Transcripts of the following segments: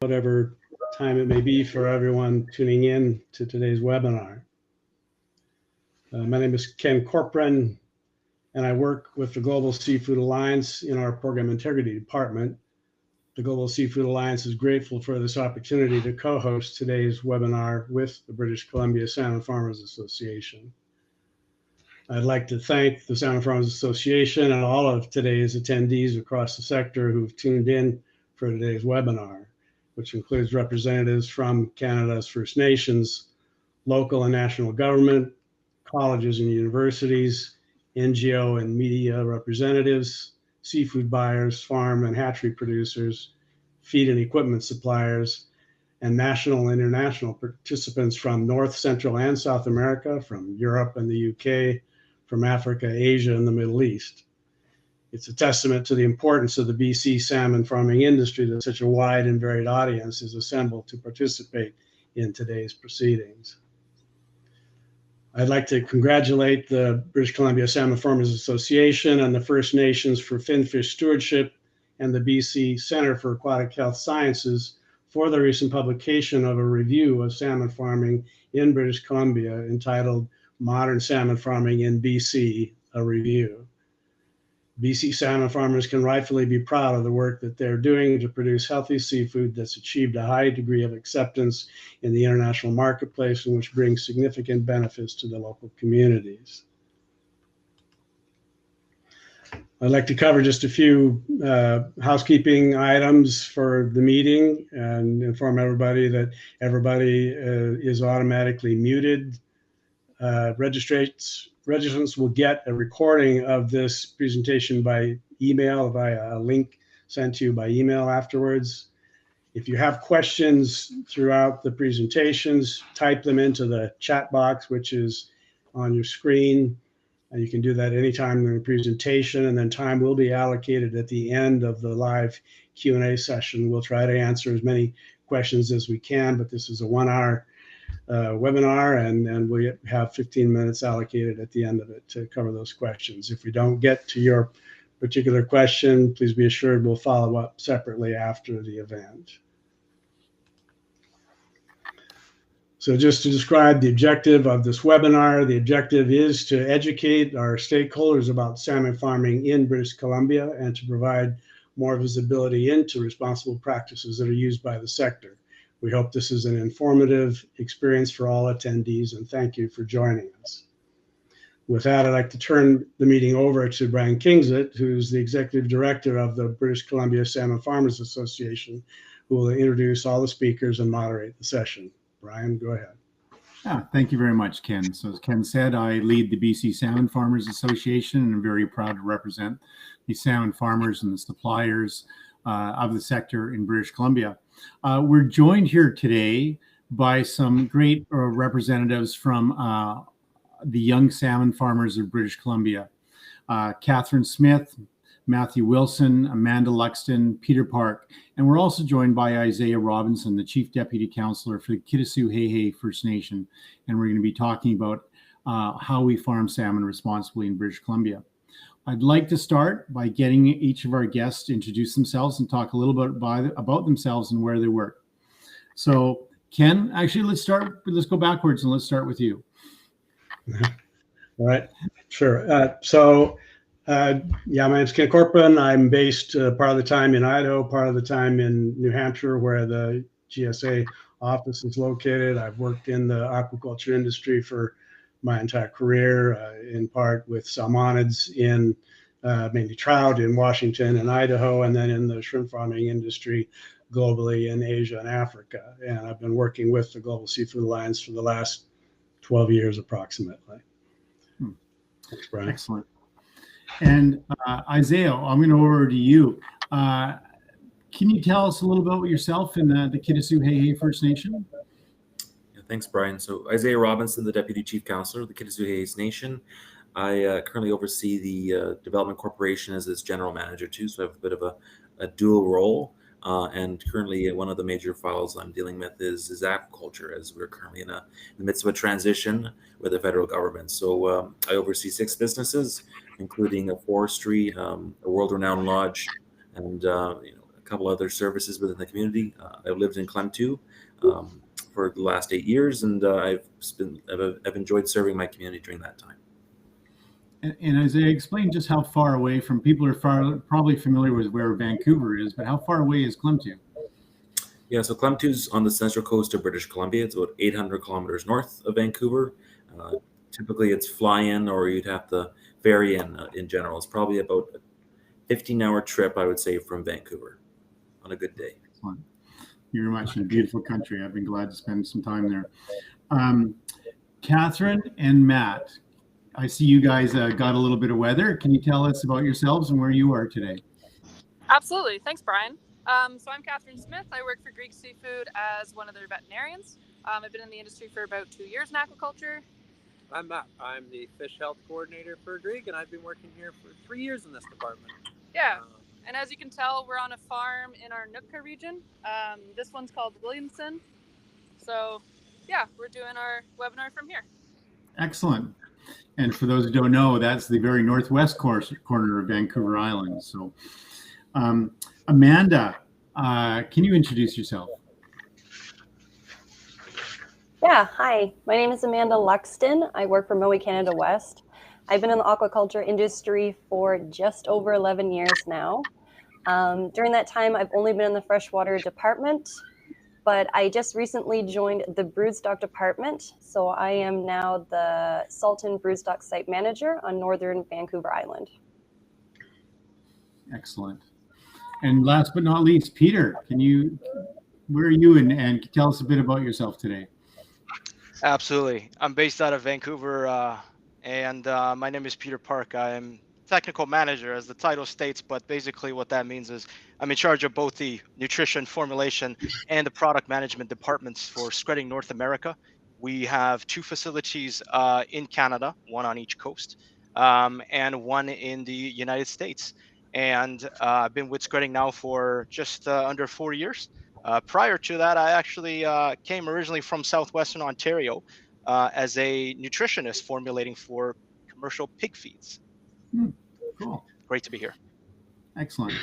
whatever time it may be for everyone tuning in to today's webinar. My name is Ken Corcoran, and I work with the Global Seafood Alliance in our Program Integrity Department. The Global Seafood Alliance is grateful for this opportunity to co-host today's webinar with the British Columbia Salmon Farmers Association. I'd like to thank the Salmon Farmers Association and all of today's attendees across the sector who've tuned in for today's webinar, which includes representatives from Canada's First Nations, local and national government, colleges and universities, NGO and media representatives, seafood buyers, farm and hatchery producers, feed and equipment suppliers, and national and international participants from North, Central, and South America, from Europe and the UK, from Africa, Asia, and the Middle East. It's a testament to the importance of the BC salmon farming industry that such a wide and varied audience is assembled to participate in today's proceedings. I'd like to congratulate the British Columbia Salmon Farmers Association and the First Nations for Finfish Stewardship and the BC Centre for Aquatic Health Sciences for the recent publication of a review of salmon farming in British Columbia entitled Modern Salmon Farming in BC, a Review. BC salmon farmers can rightfully be proud of the work that they're doing to produce healthy seafood that's achieved a high degree of acceptance in the international marketplace and which brings significant benefits to the local communities. I'd like to cover just a few housekeeping items for the meeting and inform everybody that everybody is automatically muted. Registrants will get a recording of this presentation by email via a link sent to you by email afterwards. If you have questions throughout the presentations, type them into the chat box, which is on your screen. And you can do that anytime during the presentation, and then time will be allocated at the end of the live Q&A session. We'll try to answer as many questions as we can, but this is a 1 hour webinar, and we have 15 minutes allocated at the end of it to cover those questions. If we don't get to your particular question, please be assured we'll follow up separately after the event. So just to describe the objective of this webinar, the objective is to educate our stakeholders about salmon farming in British Columbia and to provide more visibility into responsible practices that are used by the sector. We hope this is an informative experience for all attendees, and thank you for joining us. With that, I'd like to turn the meeting over to Brian Kingsit, who's the Executive Director of the British Columbia Salmon Farmers Association, who will introduce all the speakers and moderate the session. Brian, go ahead. Thank you very much, Ken. So as Ken said, I lead the BC Salmon Farmers Association, and I'm very proud to represent the salmon farmers and the suppliers of the sector in British Columbia. We're joined here today by some great representatives from the young salmon farmers of British Columbia. Catherine Smith, Matthew Wilson, Amanda Luxton, Peter Park, and we're also joined by Isaiah Robinson, the Chief Deputy Councillor for the Kitasoo First Nation, and we're going to be talking about how we farm salmon responsibly in British Columbia. I'd like to start by getting each of our guests to introduce themselves and talk a little bit about themselves and where they work. So Ken, actually, let's go backwards and let's start with you. All right, sure. Yeah, my name's Ken Corcoran. I'm based part of the time in Idaho, part of the time in New Hampshire, where the GSA office is located. I've worked in the aquaculture industry for my entire career, in part with salmonids in mainly trout in Washington and Idaho, and then in the shrimp farming industry globally in Asia and Africa. And I've been working with the Global Seafood Alliance for the last 12 years approximately. Thanks, Brian. Excellent. And Isaiah, I'm going to go over to you. Can you tell us a little about yourself and the Kitasoo First Nation? Yeah, thanks, Brian. So Isaiah Robinson, the Deputy Chief Councillor of the Kitasoo Nation. I currently oversee the Development Corporation as its General Manager too, so I have a bit of a dual role. And currently one of the major files I'm dealing with is aquaculture, as we're currently in the midst of a transition with the federal government. So I oversee 6 businesses, including a forestry, a world-renowned lodge, and couple other services within the community. I've lived in Clem for the last 8 years, and I've enjoyed serving my community during that time. And Isaiah, explain just how far away from, people are probably familiar with where Vancouver is, but how far away is Clemtu? Yeah, so Clemtu's on the central coast of British Columbia. It's about 800 kilometers north of Vancouver. Typically, it's fly-in, or you'd have to ferry in general. It's probably about a 15-hour trip, I would say, from Vancouver on a good day. Excellent. You're much in a beautiful country. I've been glad to spend some time there. Catherine and Matt, I see you guys got a little bit of weather. Can you tell us about yourselves and where you are today? Absolutely. Thanks, Brian. So I'm Catherine Smith. I work for Greek Seafood as one of their veterinarians. I've been in the industry for about 2 years in aquaculture. I'm Matt. I'm the fish health coordinator for Greek, and I've been working here for 3 years in this department. Yeah. And as you can tell, we're on a farm in our Nootka region. This one's called Williamson. So yeah, we're doing our webinar from here. Excellent. And for those who don't know, that's the very northwest corner of Vancouver Island. So Amanda, can you introduce yourself? Yeah, hi. My name is Amanda Luxton. I work for Mowi Canada West. I've been in the aquaculture industry for just over 11 years now. During that time, I've only been in the freshwater department, but I just recently joined the broodstock department. So I am now the Salton broodstock site manager on Northern Vancouver Island. Excellent. And last but not least, Peter, where are you and tell us a bit about yourself today? Absolutely. I'm based out of Vancouver, and my name is Peter Park. I'm technical manager, as the title states, but basically what that means is I'm in charge of both the nutrition formulation and the product management departments for Spreading North America. We have 2 facilities in Canada, one on each coast, and one in the United States. And I've been with Spreading now for just under 4 years. Prior to that, I actually came originally from Southwestern Ontario as a nutritionist formulating for commercial pig feeds. Cool. Great to be here. Excellent.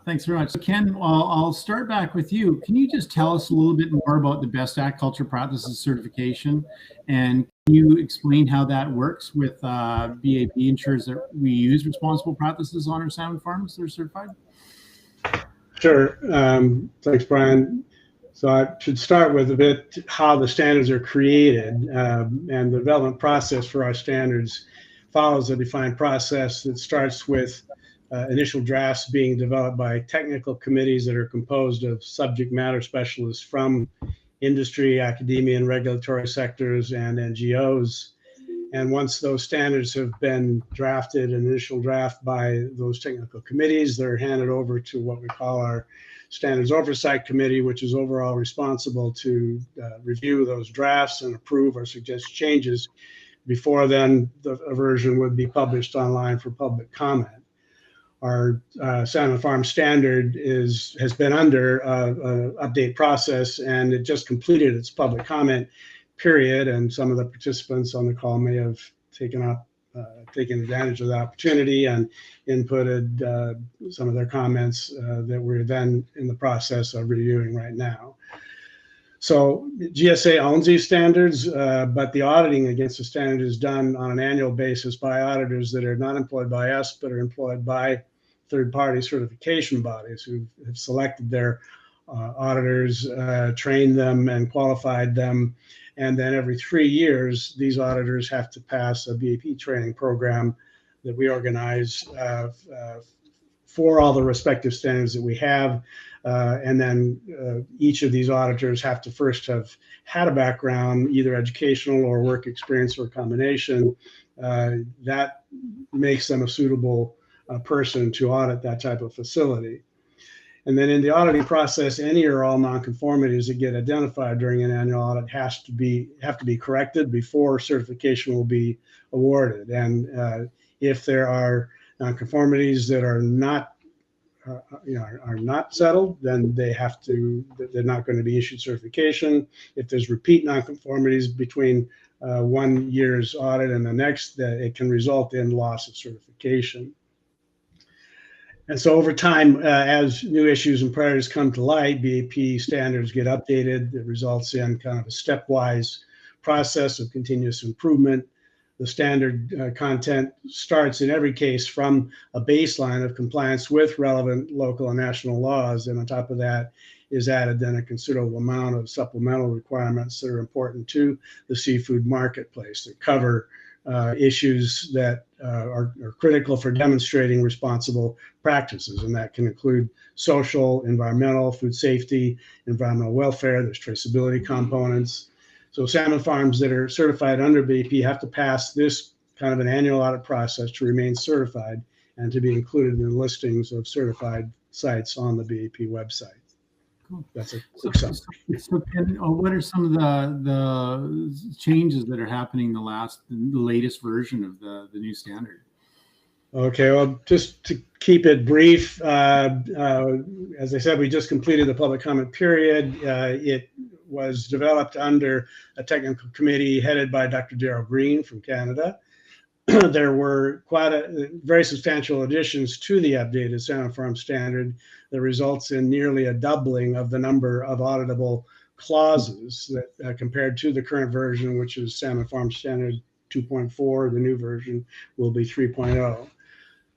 Thanks very much. So Ken, I'll start back with you. Can you just tell us a little bit more about the Best Aquaculture Practices certification? And can you explain how that works with BAP ensures that we use responsible practices on our salmon farms that are certified? Sure. Thanks, Brian. So I should start with a bit how the standards are created, and the development process for our standards follows a defined process that starts with initial drafts being developed by technical committees that are composed of subject matter specialists from industry, academia, and regulatory sectors and NGOs. And once those standards have been drafted, an initial draft by those technical committees, they're handed over to what we call our Standards Oversight Committee, which is overall responsible to review those drafts and approve or suggest changes. Before then, a version would be published online for public comment. Our Salmon Farm standard has been under an update process, and it just completed its public comment period. And some of the participants on the call may have taken advantage of the opportunity and inputted some of their comments that we're then in the process of reviewing right now. So GSA owns these standards, but the auditing against the standard is done on an annual basis by auditors that are not employed by us, but are employed by third-party certification bodies who have selected their auditors, trained them, and qualified them. And then every 3 years, these auditors have to pass a BAP training program that we organize for all the respective standards that we have. And then each of these auditors have to first have had a background, either educational or work experience or a combination. That makes them a suitable person to audit that type of facility. And then in the auditing process, any or all nonconformities that get identified during an annual audit have to be corrected before certification will be awarded. And if there are nonconformities that are not settled, then they're not going to be issued certification. If there's repeat nonconformities between 1 year's audit and the next, that it can result in loss of certification. And so over time, as new issues and priorities come to light, BAP standards get updated. It results in kind of a stepwise process of continuous improvement. The standard content starts in every case from a baseline of compliance with relevant local and national laws. And on top of that is added then a considerable amount of supplemental requirements that are important to the seafood marketplace that cover issues that are critical for demonstrating responsible practices. And that can include social, environmental, food safety, environmental welfare. There's traceability components. So salmon farms that are certified under BAP have to pass this kind of an annual audit process to remain certified and to be included in the listings of certified sites on the BAP website. Cool. That's a quick summary. So Ken, what are some of the changes that are happening the latest version of the new standard? Okay, well, just to keep it brief, as I said, we just completed the public comment period. It was developed under a technical committee headed by Dr. Darrell Green from Canada. There were very substantial additions to the updated Salmon Farm standard that results in nearly a doubling of the number of auditable clauses that compared to the current version, which is Salmon Farm Standard 2.4. The new version will be 3.0.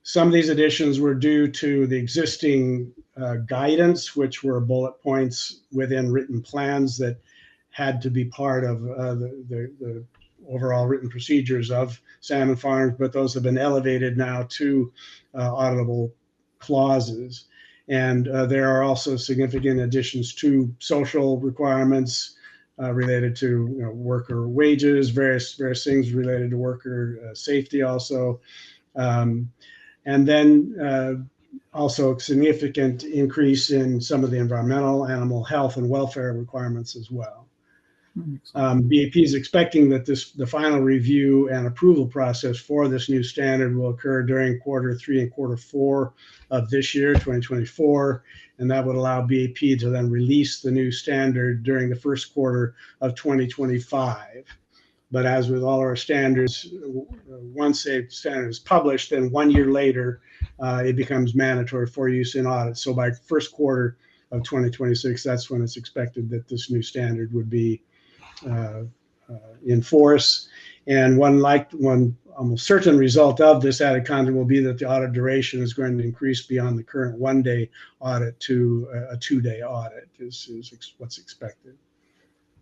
Some of these additions were due to the existing guidance, which were bullet points within written plans that had to be part of the overall written procedures of salmon farms, but those have been elevated now to auditable clauses. And there are also significant additions to social requirements related to worker wages, various things related to worker safety also. And then also a significant increase in some of the environmental, animal health, and welfare requirements as well. BAP is expecting that the final review and approval process for this new standard will occur during Q3 and Q4 of this year, 2024, and that would allow BAP to then release the new standard during the first quarter of 2025. But as with all our standards, once a standard is published, then 1 year later, it becomes mandatory for use in audits. So by first quarter of 2026, that's when it's expected that this new standard would be in force. And one almost certain result of this added content will be that the audit duration is going to increase beyond the current 1-day audit to a 2-day audit is what's expected.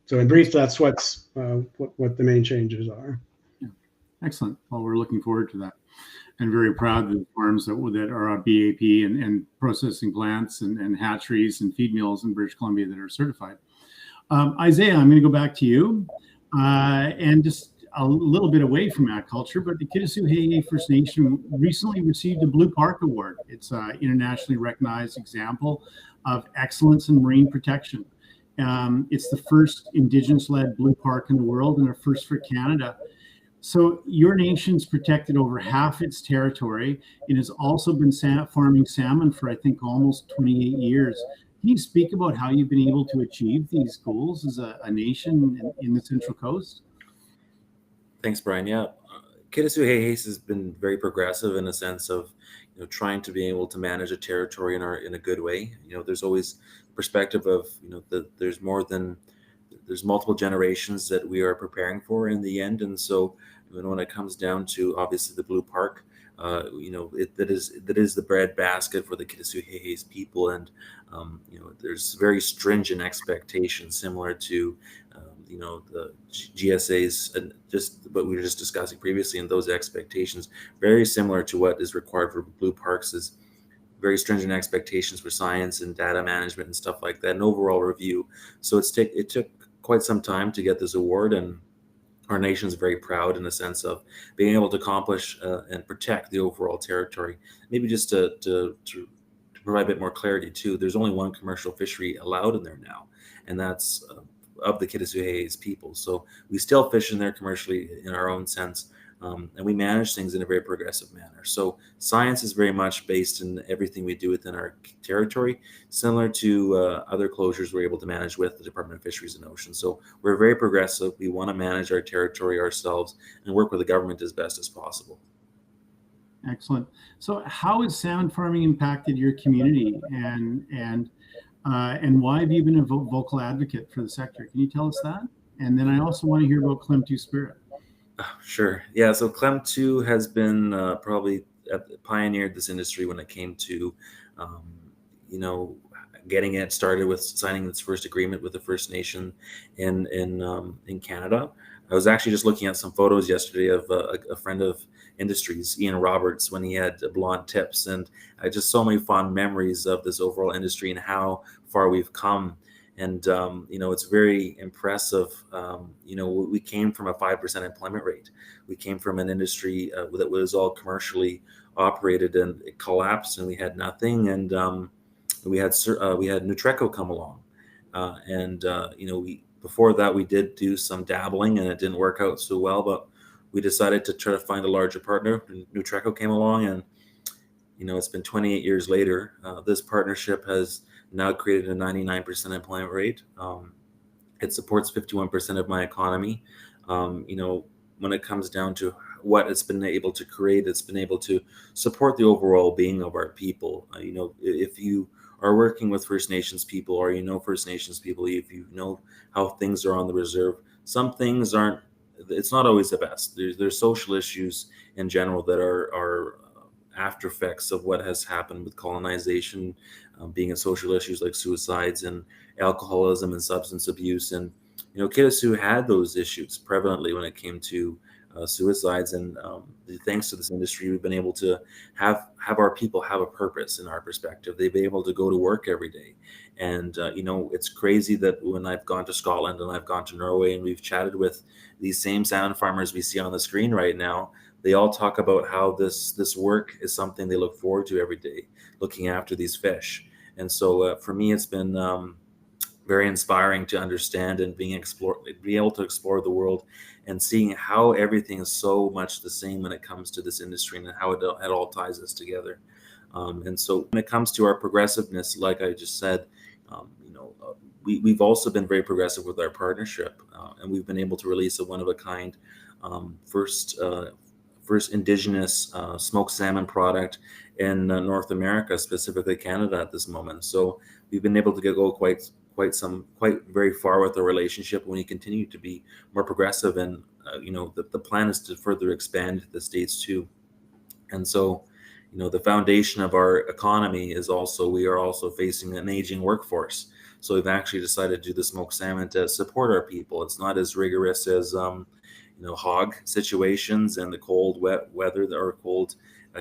So in brief, that's what the main changes are. Yeah. Excellent. Well, we're looking forward to that, and very proud of the farms that are on BAP and processing plants and hatcheries and feed mills in British Columbia that are certified. Isaiah, I'm going to go back to you, and just a little bit away from agriculture, but the Kitasoo First Nation recently received a Blue Park Award. It's an internationally recognized example of excellence in marine protection. It's the first Indigenous-led blue park in the world and a first for Canada. So your nation's protected over half its territory and has also been farming salmon for, I think, almost 28 years. Can you speak about how you've been able to achieve these goals as a nation in the Central Coast? Thanks, Brian. Yeah, Kitasoo has been very progressive in a sense of trying to be able to manage a territory in a good way. There's always perspective of there's multiple generations that we are preparing for in the end, and so when it comes down to obviously the Blue Park, that is the breadbasket for the Kitasoo people, and there's very stringent expectations similar to the GSAs and just what we were just discussing previously, and those expectations very similar to what is required for blue parks is very stringent expectations for science and data management and stuff like that, and overall review. So it took quite some time to get this award, and our nation is very proud in the sense of being able to accomplish and protect the overall territory. Maybe just to provide a bit more clarity too, there's only one commercial fishery allowed in there now, and that's of the Kitasoo people. So we still fish in there commercially in our own sense, and we manage things in a very progressive manner. So science is very much based in everything we do within our territory, similar to other closures we're able to manage with the Department of Fisheries and Oceans. So we're very progressive. We want to manage our territory ourselves and work with the government as best as possible. Excellent. So how has salmon farming impacted your community, and why have you been a vocal advocate for the sector? Can you tell us that? And then I also want to hear about Clem 2 Spirit. Sure. Yeah. So Clem 2 has been probably pioneered this industry when it came to, um, you know, getting it started with signing its first agreement with the First Nation in Canada. I was actually just looking at some photos yesterday of a friend of industries, Ian Roberts, when he had blonde tips, and I just so many fond memories of this overall industry and how far we've come. And it's very impressive. We came from a 5% employment rate. We came from an industry that was all commercially operated, and it collapsed, and we had nothing. And we had Nutreco come along, we before that we did do some dabbling, and it didn't work out so well. But we decided to try to find a larger partner. Nutreco came along, and it's been 28 years later. This partnership has now created a 99% employment rate. It supports 51% of my economy. When it comes down to what it's been able to create, it's been able to support the overall being of our people. If you are working with First Nations people, or First Nations people, if you know how things are on the reserve, some things aren't. It's not always the best. There's social issues in general that are after effects of what has happened with colonization, being in social issues like suicides and alcoholism and substance abuse. And Kitasoo had those issues prevalently when it came to suicides, and thanks to this industry, we've been able to have our people have a purpose. In our perspective, they've been able to go to work every day. And it's crazy that when I've gone to Scotland and I've gone to Norway, and we've chatted with these same salmon farmers we see on the screen right now, they all talk about how this work is something they look forward to every day, looking after these fish. And so for me, it's been very inspiring to understand and be able to explore the world and seeing how everything is so much the same when it comes to this industry, and how it all ties us together. And so when it comes to our progressiveness, like I just said, we've also been very progressive with our partnership, and we've been able to release a one-of-a-kind first indigenous smoked salmon product in North America, specifically Canada at this moment. So we've been able to go quite very far with the relationship, when we continue to be more progressive. And the plan is to further expand the States too. And so the foundation of our economy is also, we are also facing an aging workforce. So we've actually decided to do the smoked salmon to support our people. It's not as rigorous as hog situations and the cold, wet weather or cold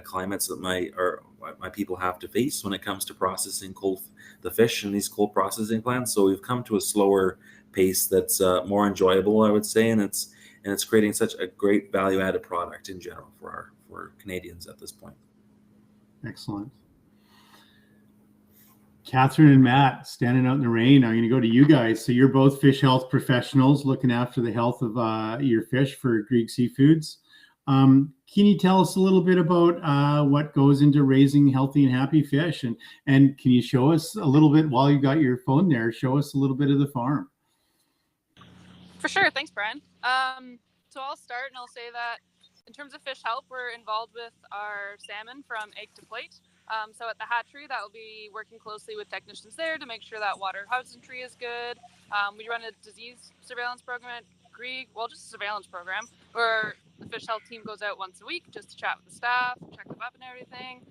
climates that my people have to face when it comes to processing the fish in these cold processing plants. So we've come to a slower pace that's more enjoyable, I would say, and it's creating such a great value-added product in general for Canadians at this point. Excellent. Catherine and Matt, standing out in the rain, I'm going to go to you guys. So you're both fish health professionals looking after the health of your fish for Grieg Seafoods. Can you tell us a little bit about what goes into raising healthy and happy fish? And can you show us a little bit, while you got your phone there, show us a little bit of the farm? For sure. Thanks, Brian. So I'll start, and I'll say that in terms of fish health, we're involved with our salmon from egg to plate. So at the hatchery, that will be working closely with technicians there to make sure that water husbandry is good. We run a disease surveillance program at Grieg, just a surveillance program, where the fish health team goes out once a week just to chat with the staff, check them up and everything.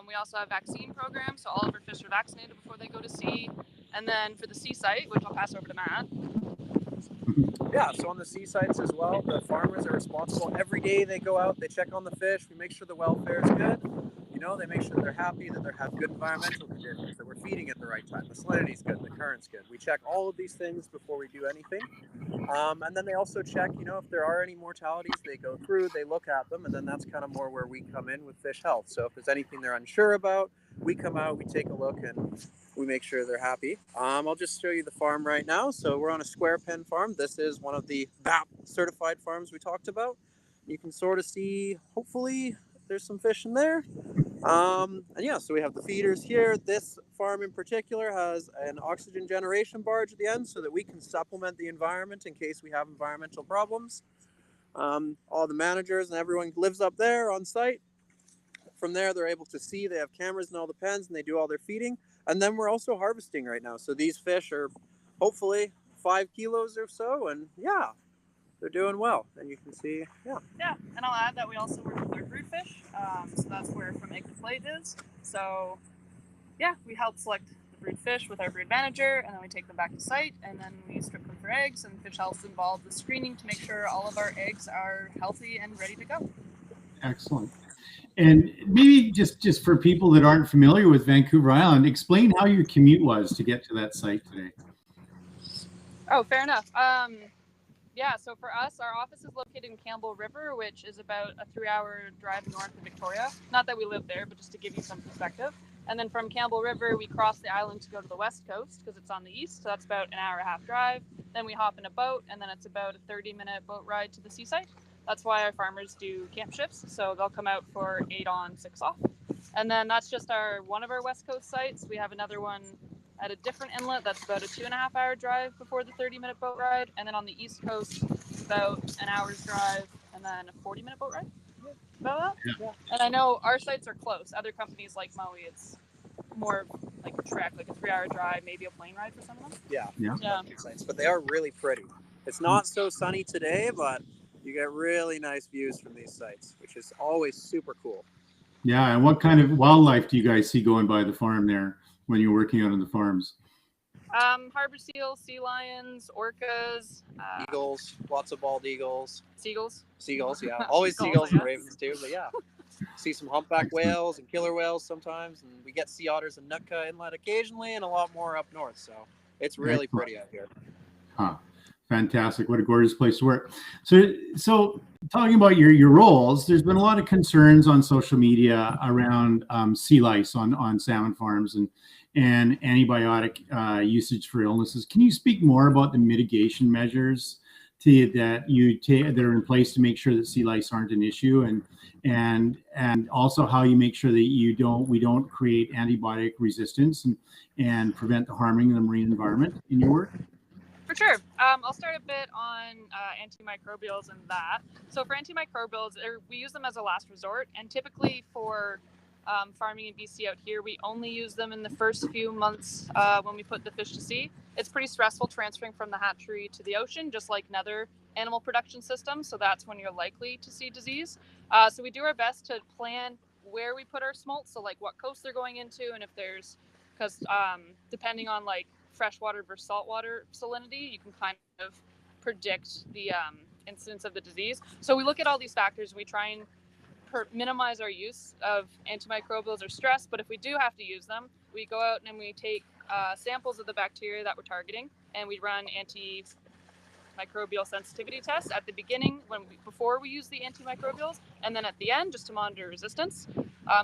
We also have vaccine programs, so all of our fish are vaccinated before they go to sea. And then for the sea site, which I'll pass over to Matt. Yeah, so on the sea sites as well, the farmers are responsible. Every day they go out, they check on the fish, we make sure the welfare is good. They make sure they're happy, that they have good environmental conditions, that we're feeding at the right time, the salinity's good, the current's good. We check all of these things before we do anything. And then they also check, if there are any mortalities, they go through, they look at them, and then that's kind of more where we come in with fish health. So if there's anything they're unsure about, we come out, we take a look, and we make sure they're happy. I'll just show you the farm right now. So we're on a square pen farm. This is one of the BAP certified farms we talked about. You can sort of see, hopefully, there's some fish in there. And yeah, so we have the feeders here. This farm in particular has an oxygen generation barge at the end so that we can supplement the environment in case we have environmental problems. All the managers and everyone lives up there on site. From there, they're able to see. They have cameras in all the pens, and they do all their feeding. And then we're also harvesting right now. So these fish are hopefully 5 kilos or so, and yeah, they're doing well. And you can see, Yeah, and I'll add that we also work with our brood fish. So that's where From Egg to Plate is. So yeah, we help select the brood fish with our brood manager, and then we take them back to site, and then we strip them for eggs, and Fish Health's involved with screening to make sure all of our eggs are healthy and ready to go. Excellent. And maybe just for people that aren't familiar with Vancouver Island, explain how your commute was to get to that site today. Oh, fair enough. Yeah, so for us, our office is located in Campbell River, which is about a 3-hour drive north of Victoria. Not that we live there, but just to give you some perspective. And then from Campbell River, we cross the island to go to the west coast because it's on the east. So that's about an hour-and-a-half drive. Then we hop in a boat, and then it's about a 30-minute boat ride to the seaside. That's why our farmers do camp shifts. So they'll come out for 8 on, 6 off. And then that's just one of our west coast sites. We have another one at a different inlet that's about a 2.5-hour drive before the 30-minute boat ride. And then on the east coast, about an hour's drive and then a 40-minute boat ride. About that? Yeah. And I know our sites are close. Other companies like Maui, it's more like a trek, like a 3-hour drive, maybe a plane ride for some of them. Yeah. sites, but they are really pretty. It's not so sunny today, but you get really nice views from these sites, which is always super cool. Yeah, and what kind of wildlife do you guys see going by the farm there when you're working out on the farms? Harbor seals, sea lions, orcas, Eagles, lots of bald eagles. seagulls. Seagulls, yeah. Always Seagulls, seagulls and yeah. ravens too, but yeah. See some humpback whales and killer whales sometimes, and we get sea otters in Nootka Inlet occasionally, and a lot more up north, so it's really Excellent. pretty out here. Huh. Fantastic. What a gorgeous place to work. So talking about your roles, there's been a lot of concerns on social media around sea lice on salmon farms and antibiotic usage for illnesses. Can you speak more about the mitigation measures that are in place to make sure that sea lice aren't an issue, and also how you make sure that we don't create antibiotic resistance and prevent the harming of the marine environment in your work? For sure. I'll start a bit on antimicrobials and that. So for antimicrobials, we use them as a last resort, and typically for farming in BC out here, we only use them in the first few months when we put the fish to sea. It's pretty stressful transferring from the hatchery to the ocean, just like another animal production system. So that's when you're likely to see disease. So we do our best to plan where we put our smolt. So like what coast they're going into, and if there's, because depending on like freshwater versus saltwater salinity, you can kind of predict the incidence of the disease. So we look at all these factors. We try and minimize our use of antimicrobials or stress, but if we do have to use them, we go out and we take samples of the bacteria that we're targeting, and we run antimicrobial sensitivity tests at the beginning before we use the antimicrobials, and then at the end just to monitor resistance.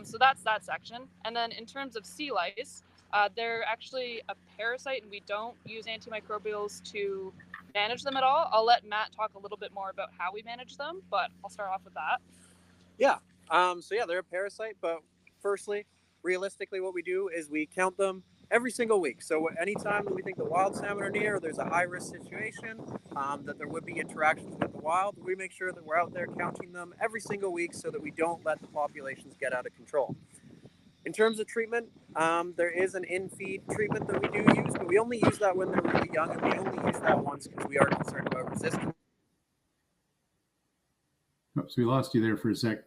So that's that section. And then in terms of sea lice, they're actually a parasite, and we don't use antimicrobials to manage them at all. I'll let Matt talk a little bit more about how we manage them, but I'll start off with that. Yeah. They're a parasite, but firstly, realistically, what we do is we count them every single week. So anytime that we think the wild salmon are near, or there's a high-risk situation, that there would be interactions with the wild, we make sure that we're out there counting them every single week so that we don't let the populations get out of control. In terms of treatment, there is an in-feed treatment that we do use, but we only use that when they're really young, and we only use that once because we are concerned about resistance. Oops, we lost you there for a sec.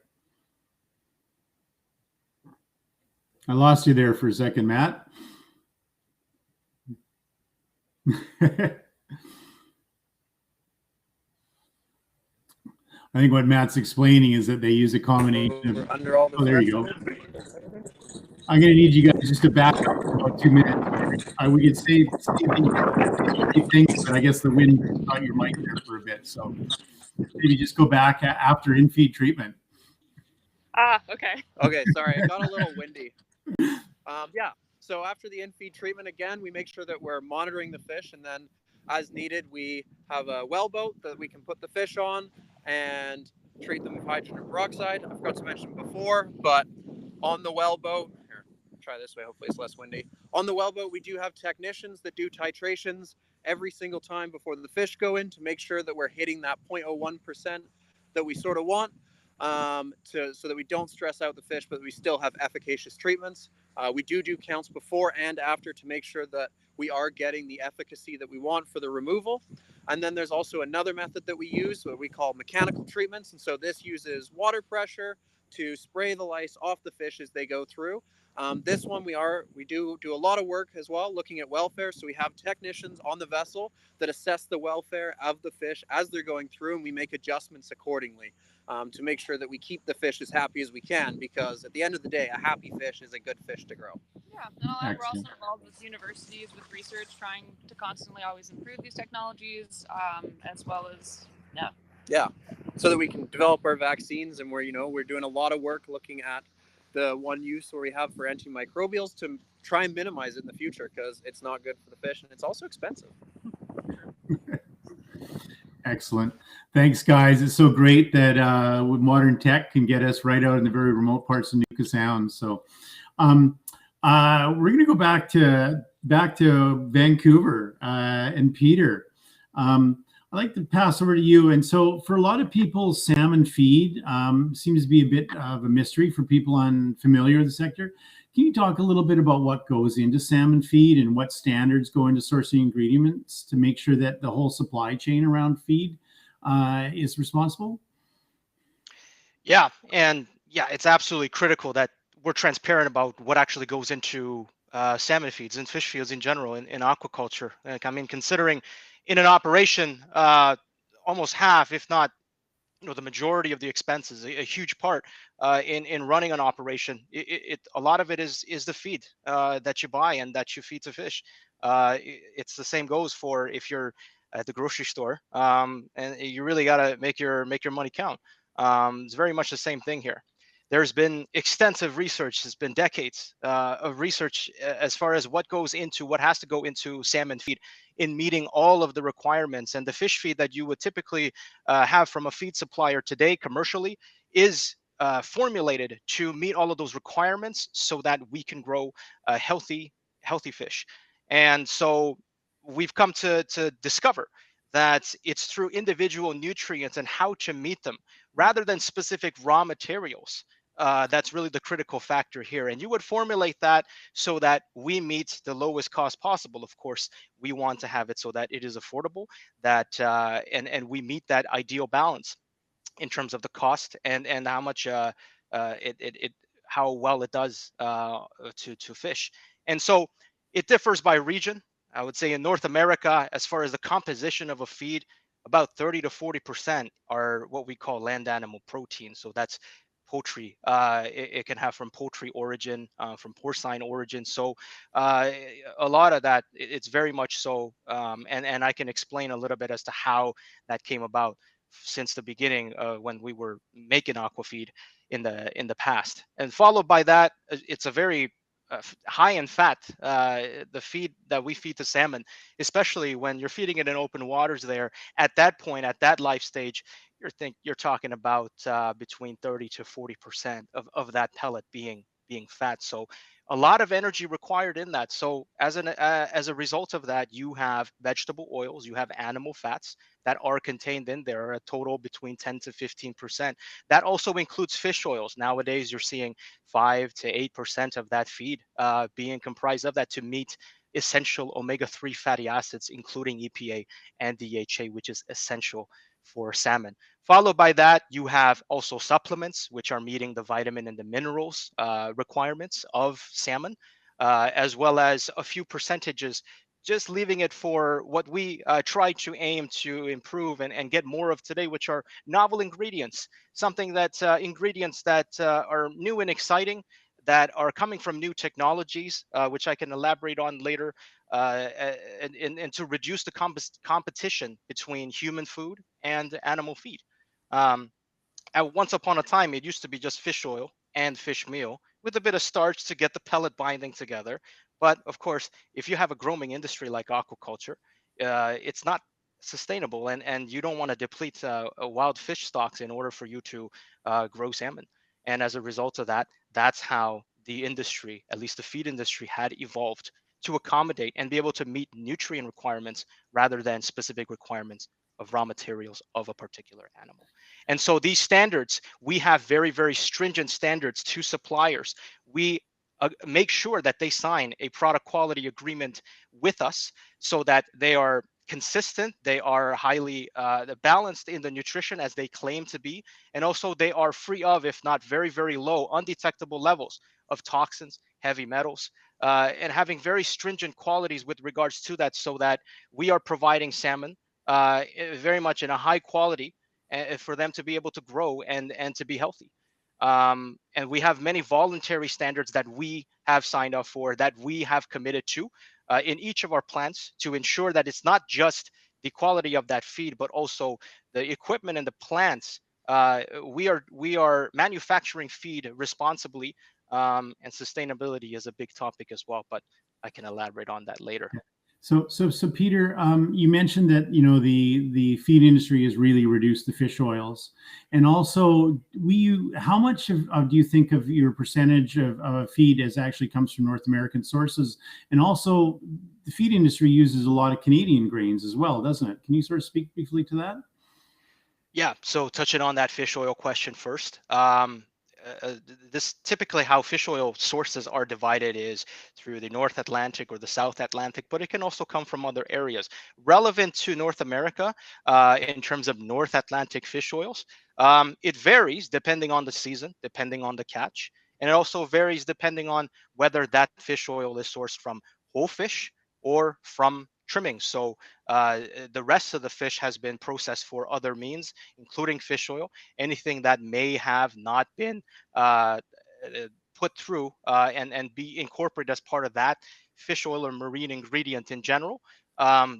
I lost you there for a second, Matt. I think what Matt's explaining is that they use a combination of... Under all the there you go. I'm going to need you guys just to back up for about 2 minutes. We could say things, but I guess the wind got your mic there for a bit. So maybe just go back after in-feed treatment. Okay. Okay, sorry. It got a little windy. So after the in-feed treatment, again, we make sure that we're monitoring the fish, and then as needed, we have a well boat that we can put the fish on and treat them with hydrogen peroxide. I forgot to mention before, but on the well boat, here, try this way, hopefully it's less windy. On the well boat, we do have technicians that do titrations every single time before the fish go in to make sure that we're hitting that 0.01% that we sort of want. so that we don't stress out the fish, but we still have efficacious treatments. We do counts before and after to make sure that we are getting the efficacy that we want for the removal. And then there's also another method that we use, what we call mechanical treatments. And so this uses water pressure to spray the lice off the fish as they go through. This one we do a lot of work as well, looking at welfare. So we have technicians on the vessel that assess the welfare of the fish as they're going through, and we make adjustments accordingly to make sure that we keep the fish as happy as we can, because at the end of the day, a happy fish is a good fish to grow. Yeah, and I'll add, we're also Excellent. involved with universities with research, trying to constantly always improve these technologies, as well as so that we can develop our vaccines. And we're doing a lot of work looking at the one use where we have for antimicrobials to try and minimize it in the future, because it's not good for the fish and it's also expensive. Excellent. Thanks, guys. It's so great that with modern tech can get us right out in the very remote parts of Nuka Sound. So we're going to go back to Vancouver and Peter. I'd like to pass over to you. And so for a lot of people, salmon feed seems to be a bit of a mystery for people unfamiliar with the sector. Can you talk a little bit about what goes into salmon feed and what standards go into sourcing ingredients to make sure that the whole supply chain around feed is responsible? Yeah, and it's absolutely critical that we're transparent about what actually goes into salmon feeds and fish feeds in general in aquaculture. Like, I mean, considering in an operation, almost half, if not the majority of the expenses, a huge part in running an operation, a lot of it is the feed that you buy and that you feed to fish. It's the same goes for if you're at the grocery store, and you really got to make your money count. It's very much the same thing here. There's been extensive research. It's been decades of research as far as what has to go into salmon feed in meeting all of the requirements. And the fish feed that you would typically have from a feed supplier today commercially is formulated to meet all of those requirements so that we can grow healthy fish. And so we've come to discover that it's through individual nutrients and how to meet them rather than specific raw materials. That's really the critical factor here. And you would formulate that so that we meet the lowest cost possible. Of course, we want to have it so that it is affordable, that and we meet that ideal balance in terms of the cost and how much how well it does to fish. And so it differs by region. I would say in North America, as far as the composition of a feed, about 30 to 40% are what we call land animal protein. So that's poultry. It can have from poultry origin, from porcine origin. So a lot of that, it's very much so. And I can explain a little bit as to how that came about since the beginning when we were making aquafeed in the past. And followed by that, it's a very high in fat, the feed that we feed to salmon, especially when you're feeding it in open waters there. At that point, at that life stage, you're talking about between 30 to 40% of that pellet being fat. So a lot of energy required in that. So as a result of that, you have vegetable oils, you have animal fats that are contained in there, a total between 10 to 15%. That also includes fish oils. Nowadays, you're seeing 5 to 8% of that feed being comprised of that to meet essential omega-3 fatty acids, including EPA and DHA, which is essential for salmon. Followed by that, you have also supplements, which are meeting the vitamin and the minerals requirements of salmon, as well as a few percentages, just leaving it for what we try to aim to improve and get more of today, which are novel ingredients, ingredients that are new and exciting, that are coming from new technologies, which I can elaborate on later, and to reduce the competition between human food and animal feed. Once upon a time, it used to be just fish oil and fish meal with a bit of starch to get the pellet binding together. But of course, if you have a growing industry like aquaculture, it's not sustainable, and you don't want to deplete wild fish stocks in order for you to grow salmon. And as a result of that, that's how the industry, at least the feed industry, had evolved to accommodate and be able to meet nutrient requirements rather than specific requirements of raw materials of a particular animal. And so these standards, we have very, very stringent standards to suppliers. We make sure that they sign a product quality agreement with us so that they are consistent, they are highly balanced in the nutrition as they claim to be, and also they are free of, if not very, very low, undetectable levels of toxins, heavy metals, and having very stringent qualities with regards to that, so that we are providing salmon very much in a high quality for them to be able to grow and to be healthy. And we have many voluntary standards that we have signed up for, that we have committed to in each of our plants, to ensure that it's not just the quality of that feed, but also the equipment and the plants. We are manufacturing feed responsibly, and sustainability is a big topic as well. But I can elaborate on that later. So Peter, you mentioned that the feed industry has really reduced the fish oils, and also how much do you think of your percentage of feed as actually comes from North American sources, and also the feed industry uses a lot of Canadian grains as well, doesn't it? Can you sort of speak briefly to that? Yeah. So touching on that fish oil question first. This typically how fish oil sources are divided is through the North Atlantic or the South Atlantic, but it can also come from other areas. Relevant to North America, in terms of North Atlantic fish oils, it varies depending on the season, depending on the catch, and it also varies depending on whether that fish oil is sourced from whole fish or from trimmings. So the rest of the fish has been processed for other means, including fish oil. Anything that may have not been uh, put through and be incorporated as part of that fish oil or marine ingredient in general,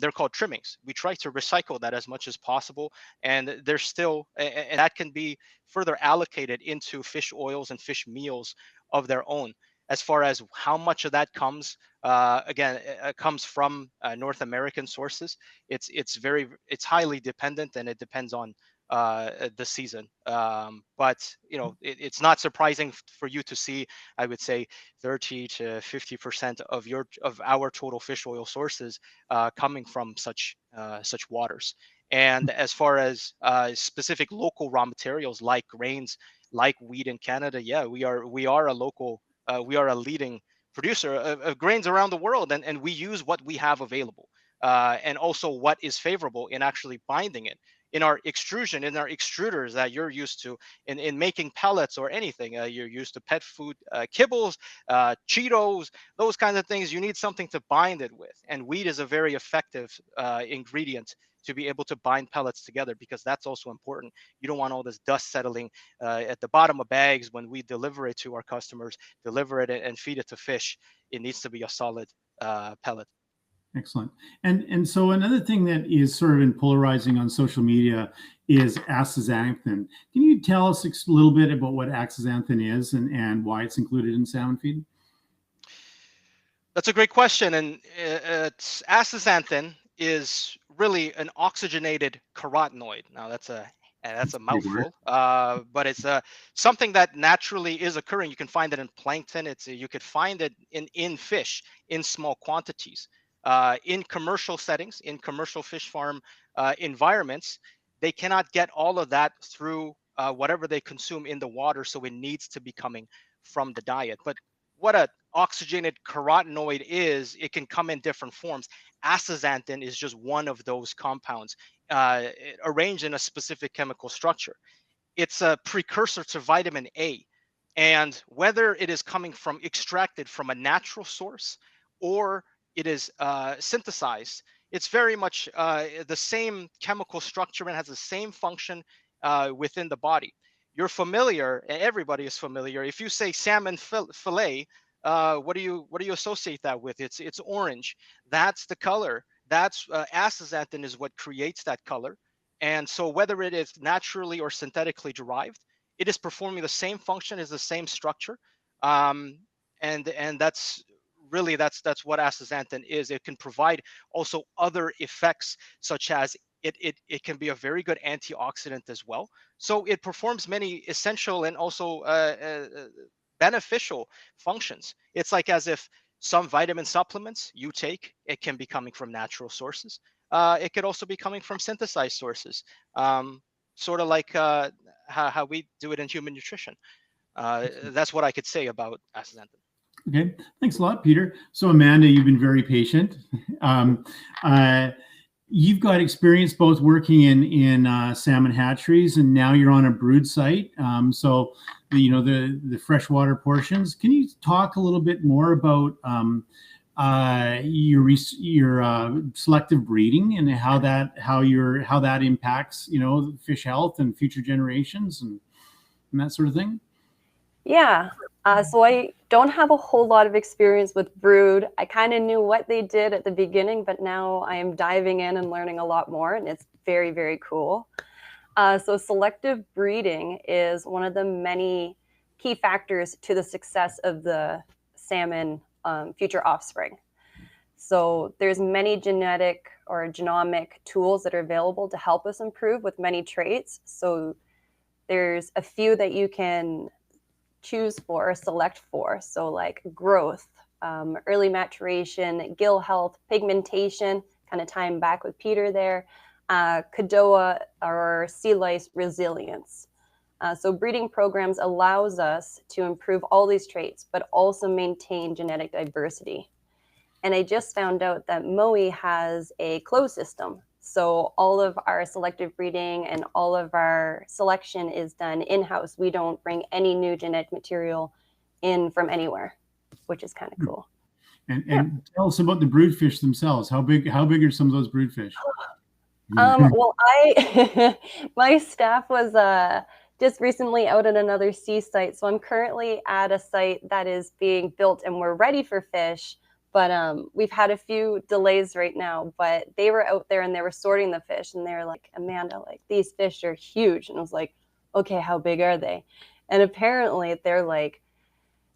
they're called trimmings. We try to recycle that as much as possible, and there's still, and that can be further allocated into fish oils and fish meals of their own. As far as how much of that comes, again, comes from North American sources, it's highly dependent, and it depends on the season. But it's not surprising for you to see, I would say, 30 to 50% of our total fish oil sources coming from such waters. And as far as specific local raw materials like grains, like wheat in Canada, yeah, we are a local. We are a leading producer of grains around the world, and we use what we have available, and also what is favorable in actually binding it. In our extrusion, in our extruders that you're used to, in making pellets or anything, you're used to pet food, kibbles, Cheetos, those kinds of things. You need something to bind it with, and wheat is a very effective ingredient to be able to bind pellets together, because that's also important. You don't want all this dust settling at the bottom of bags when we deliver it to our customers, deliver it and feed it to fish. It needs to be a solid pellet. Excellent. And so another thing that is sort of been polarizing on social media is astaxanthin. Can you tell us a little bit about what astaxanthin is and why it's included in salmon feed? That's a great question. And astaxanthin is really an oxygenated carotenoid. Now that's a mouthful, but it's something that naturally is occurring. You can find it in plankton. You could find it in fish in small quantities. In commercial settings, in commercial fish farm environments, they cannot get all of that through whatever they consume in the water, so it needs to be coming from the diet. But what a oxygenated carotenoid is, it can come in different forms. Astaxanthin is just one of those compounds arranged in a specific chemical structure. It's a precursor to vitamin A. And whether it is coming from extracted from a natural source or it is synthesized, it's very much the same chemical structure and has the same function within the body. You're familiar, and everybody is familiar. If you say salmon fillet, what do you associate that with? It's orange. That's the color. That's astaxanthin is what creates that color. And so whether it is naturally or synthetically derived, it is performing the same function as the same structure. And that's really that's what astaxanthin is. It can provide also other effects, such as it can be a very good antioxidant as well. So it performs many essential and also beneficial functions. It's like as if some vitamin supplements you take, it can be coming from natural sources. it could also be coming from synthesized sources, sort of like how we do it in human nutrition. That's what I could say about astaxanthin. Okay, thanks a lot, Peter. So Amanda, you've been very patient. You've got experience both working in salmon hatcheries, and now you're on a brood site. So the freshwater portions. Can you talk a little bit more about your selective breeding and how that impacts fish health and future generations and that sort of thing? Yeah. So I don't have a whole lot of experience with brood. I kind of knew what they did at the beginning, but now I am diving in and learning a lot more, and it's very, very cool. So selective breeding is one of the many key factors to the success of the salmon future offspring. So there's many genetic or genomic tools that are available to help us improve with many traits. So there's a few that you can choose for or select for. So like growth, early maturation, gill health, pigmentation, kind of tying back with Peter there, Cadoa or sea lice resilience. So breeding programs allows us to improve all these traits, but also maintain genetic diversity. And I just found out that MOE has a closed system. So all of our selective breeding and all of our selection is done in-house. We don't bring any new genetic material in from anywhere, which is kind of cool. And tell us about the broodfish themselves. How big are some of those broodfish? Well, my staff was just recently out at another sea site. So I'm currently at a site that is being built and we're ready for fish. But we've had a few delays right now, but they were out there and they were sorting the fish and they were like, Amanda, like these fish are huge. And I was like, okay, how big are they? And apparently they're like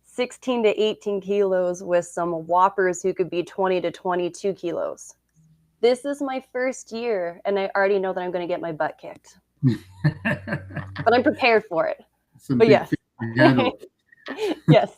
16 to 18 kilos with some whoppers who could be 20 to 22 kilos. This is my first year and I already know that I'm going to get my butt kicked. But I'm prepared for it. But yes. Yes.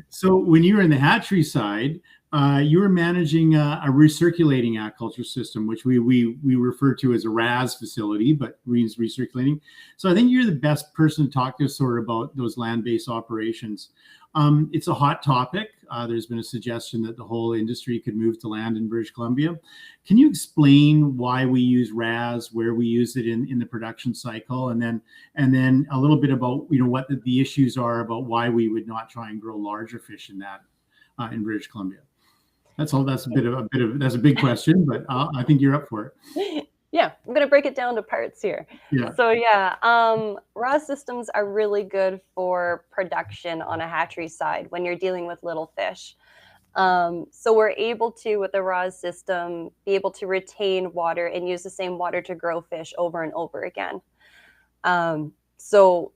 So when you were in the hatchery side, you were managing a recirculating aquaculture system, which we refer to as a RAS facility, but means recirculating. So I think you're the best person to talk to us sort of about those land-based operations. It's a hot topic. There's been a suggestion that the whole industry could move to land in British Columbia. Can you explain why we use RAS, where we use it in the production cycle, and then a little bit about what the issues are about why we would not try and grow larger fish in that in British Columbia? That's all. That's a big question, but I think you're up for it. Yeah, I'm going to break it down to parts here. Yeah. So yeah, RAS systems are really good for production on a hatchery side when you're dealing with little fish. So we're able to, with the RAS system, be able to retain water and use the same water to grow fish over and over again. So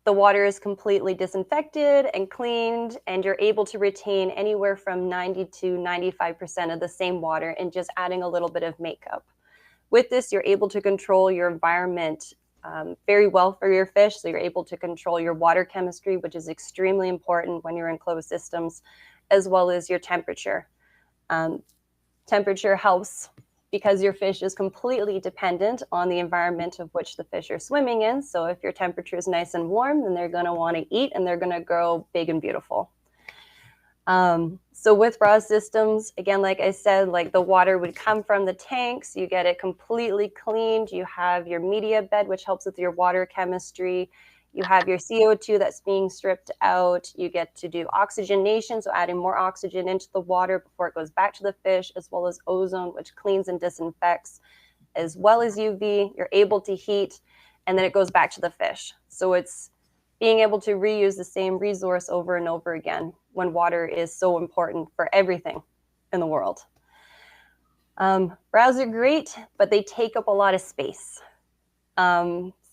the water is completely disinfected and cleaned, and you're able to retain anywhere from 90 to 95% of the same water and just adding a little bit of makeup. With this, you're able to control your environment very well for your fish. So you're able to control your water chemistry, which is extremely important when you're in closed systems, as well as your temperature. Temperature helps because your fish is completely dependent on the environment of which the fish are swimming in. So if your temperature is nice and warm, then they're going to want to eat and they're going to grow big and beautiful. So with RAS systems, again, like I said, like the water would come from the tanks, you get it completely cleaned. You have your media bed, which helps with your water chemistry. You have your CO2 that's being stripped out. You get to do oxygenation, so adding more oxygen into the water before it goes back to the fish, as well as ozone, which cleans and disinfects, as well as UV. You're able to heat, and then it goes back to the fish. So it's being able to reuse the same resource over and over again when water is so important for everything in the world. RAS are great, but they take up a lot of space.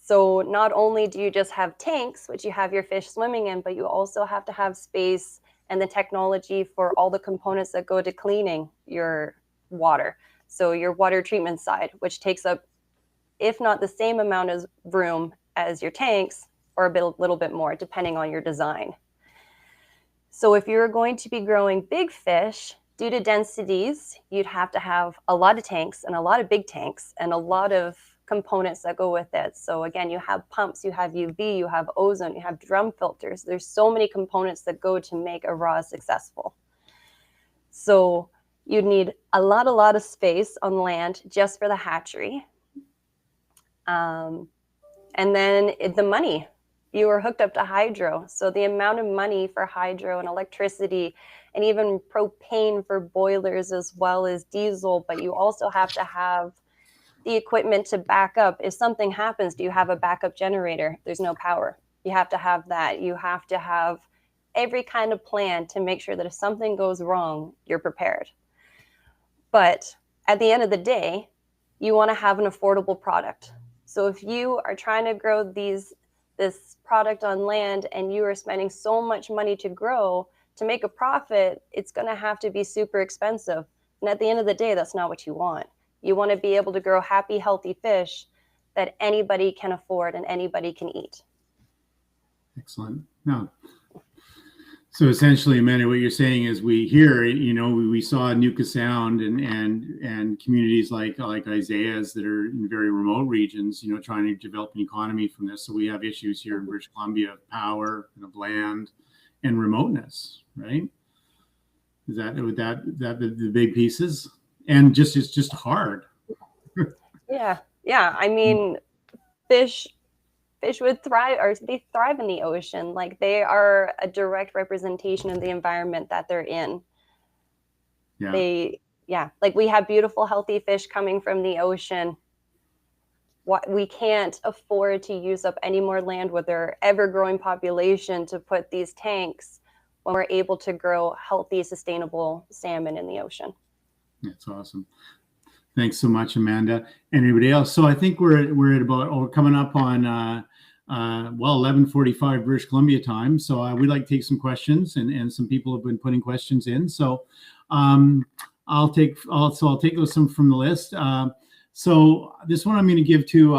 So not only do you just have tanks, which you have your fish swimming in, but you also have to have space and the technology for all the components that go to cleaning your water. So your water treatment side, which takes up, if not the same amount of room as your tanks, or a little bit more, depending on your design. So if you're going to be growing big fish, due to densities, you'd have to have a lot of tanks and a lot of big tanks and a lot of components that go with it. So again, you have pumps, you have UV, you have ozone, you have drum filters. There's so many components that go to make a raw successful. So you'd need a lot of space on land just for the hatchery. And then the money. You were hooked up to hydro. So the amount of money for hydro and electricity and even propane for boilers as well as diesel, but you also have to have the equipment to back up. If something happens, do you have a backup generator? There's no power. You have to have that. You have to have every kind of plan to make sure that if something goes wrong, you're prepared. But at the end of the day, you want to have an affordable product. So if you are trying to grow this product on land and you are spending so much money to grow, to make a profit, it's going to have to be super expensive. And at the end of the day, that's not what you want. You want to be able to grow happy, healthy fish that anybody can afford and anybody can eat. Excellent. No. So essentially, Amanda, what you're saying is we saw Nuka Sound and communities like Isaiah's that are in very remote regions, trying to develop an economy from this. So we have issues here in British Columbia of power and of land and remoteness, right? Is that the big pieces? And it's just hard. Yeah. I mean, fish would thrive, or they thrive in the ocean. Like, they are a direct representation of the environment that they're in. Like, we have beautiful, healthy fish coming from the ocean. We can't afford to use up any more land with their ever-growing population to put these tanks when we're able to grow healthy, sustainable salmon in the ocean. That's awesome. Thanks so much, Amanda. Anybody else? So I think we're at about coming up on 11:45 British Columbia time. So we'd like to take some questions, and some people have been putting questions in. So I'll take those some from the list. So this one I'm going to give to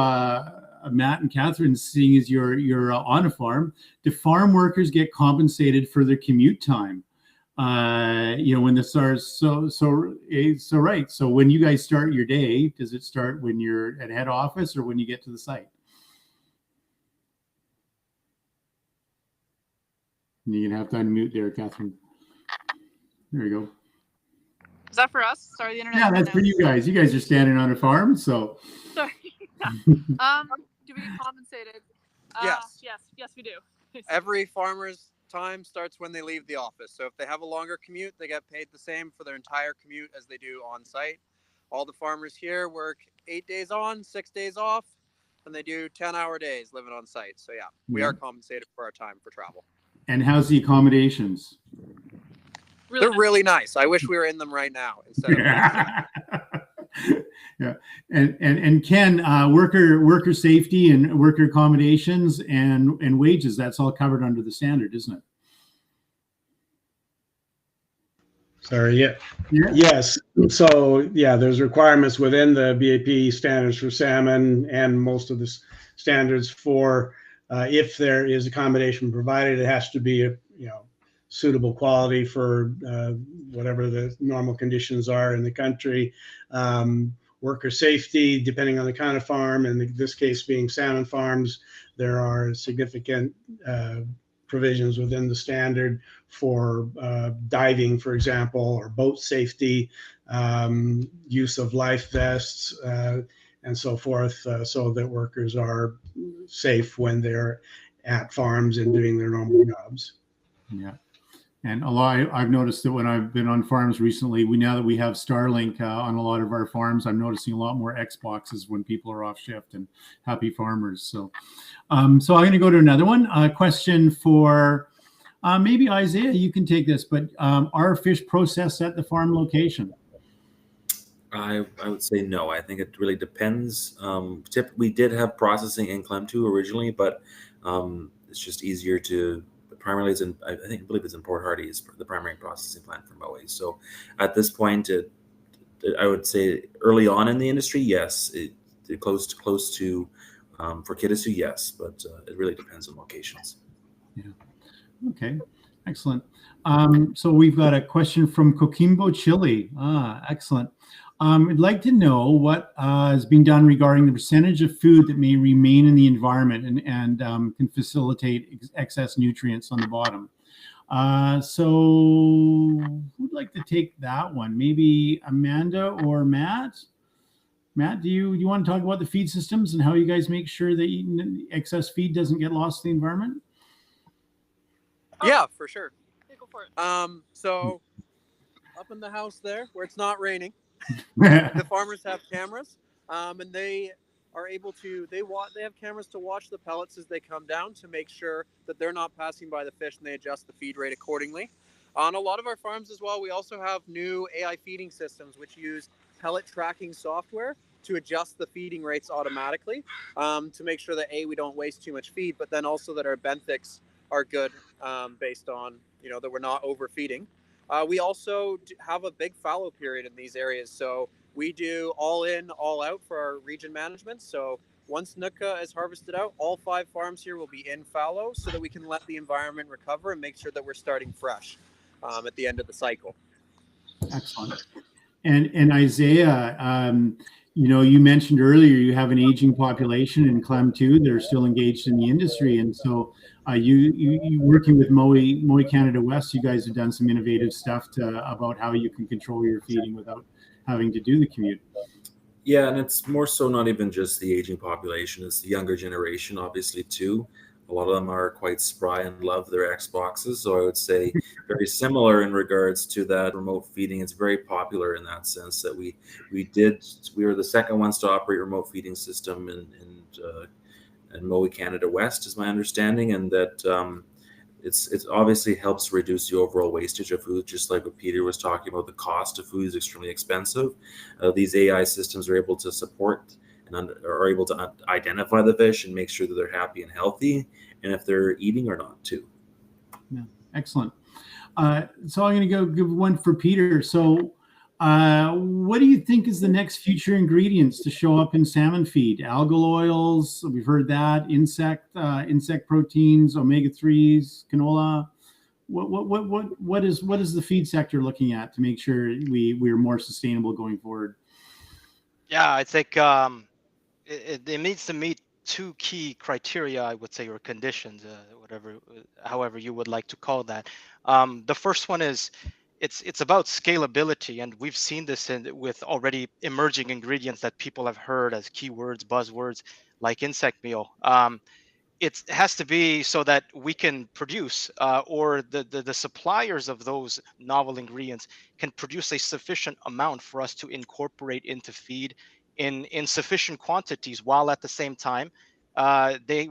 Matt and Catherine, seeing as you're on a farm. Do farm workers get compensated for their commute time? When the stars right. So when you guys start your day, does it start when you're at head office or when you get to the site? You're gonna have to unmute there, Catherine. There you go. Is that for us? Sorry, the internet. Yeah, that's for you guys. You guys are standing on a farm, so. Sorry. Do we get compensated? Yes, we do. Every farmer's time starts when they leave the office. So if they have a longer commute, they get paid the same for their entire commute as they do on site. All the farmers here work 8 days on, 6 days off, and they do 10-hour days living on site. So we are compensated for our time for travel. And how's the accommodations? They're really nice. I wish we were in them right now instead of. Yeah, and Ken, worker safety and worker accommodations and wages, that's all covered under the standard, isn't it? Sorry, yes. So there's requirements within the BAP standards for salmon and most of the standards for if there is accommodation provided, it has to be suitable quality for whatever the normal conditions are in the country. Worker safety, depending on the kind of farm, and in this case being salmon farms, there are significant provisions within the standard for diving, for example, or boat safety, use of life vests, and so forth, so that workers are safe when they're at farms and doing their normal jobs. Yeah. And I've noticed that when I've been on farms recently, now that we have Starlink on a lot of our farms, I'm noticing a lot more Xboxes when people are off shift, and happy farmers. So I'm going to go to another one. A question for maybe Isaiah, you can take this, but are fish processed at the farm location? I would say no. I think it really depends. We did have processing in Clem2 originally, but it's just easier to. Primarily, I believe it's in Port Hardy is the primary processing plant for Moe. So at this point, I would say early on in the industry, yes. Close to for Kitasoo, yes, but it really depends on locations. Yeah. Okay. Excellent. So we've got a question from Coquimbo, Chile. Excellent. I'd like to know what is being done regarding the percentage of food that may remain in the environment and can facilitate excess nutrients on the bottom. So who'd like to take that one? Maybe Amanda or Matt? Matt, do you want to talk about the feed systems and how you guys make sure that excess feed doesn't get lost in the environment? Yeah, for sure. Yeah, go for it. So up in the house there where it's not raining, the farmers have cameras, and they are able to, they have cameras to watch the pellets as they come down to make sure that they're not passing by the fish, and they adjust the feed rate accordingly. On a lot of our farms as well, we also have new AI feeding systems which use pellet tracking software to adjust the feeding rates automatically, to make sure that we don't waste too much feed, but then also that our benthics are good, based on, that we're not overfeeding. We also have a big fallow period in these areas, so we do all in, all out for our region management. So once Nootka is harvested out, all 5 farms here will be in fallow so that we can let the environment recover and make sure that we're starting fresh at the end of the cycle. Excellent. And Isaiah, you mentioned earlier you have an aging population in Clem too that are still engaged in the industry, and so you working with Mowi Canada West, you guys have done some innovative stuff about how you can control your feeding without having to do the commute. Yeah, and it's more so not even just the aging population, it's the younger generation, obviously, too. A lot of them are quite spry and love their Xboxes. So I would say very similar in regards to that remote feeding. It's very popular in that sense that we were the second ones to operate remote feeding system in Mowi Canada West, is my understanding, and that it's obviously helps reduce the overall wastage of food, just like what Peter was talking about. The cost of food is extremely expensive. These AI systems are able to support and are able to identify the fish and make sure that they're happy and healthy, and if they're eating or not too. Yeah, excellent. So I'm going to go give one for Peter. So what do you think is the next future ingredients to show up in salmon feed? Algal oils, we've heard that, insect proteins, omega-3s, canola. What is the feed sector looking at to make sure we're more sustainable going forward? Yeah, I think it needs to meet 2 key criteria, I would say, or conditions, however you would like to call that. The first one is it's about scalability, and we've seen this with already emerging ingredients that people have heard as keywords, buzzwords, like insect meal. It has to be so that we can produce, or the suppliers of those novel ingredients can produce a sufficient amount for us to incorporate into feed in sufficient quantities, while at the same time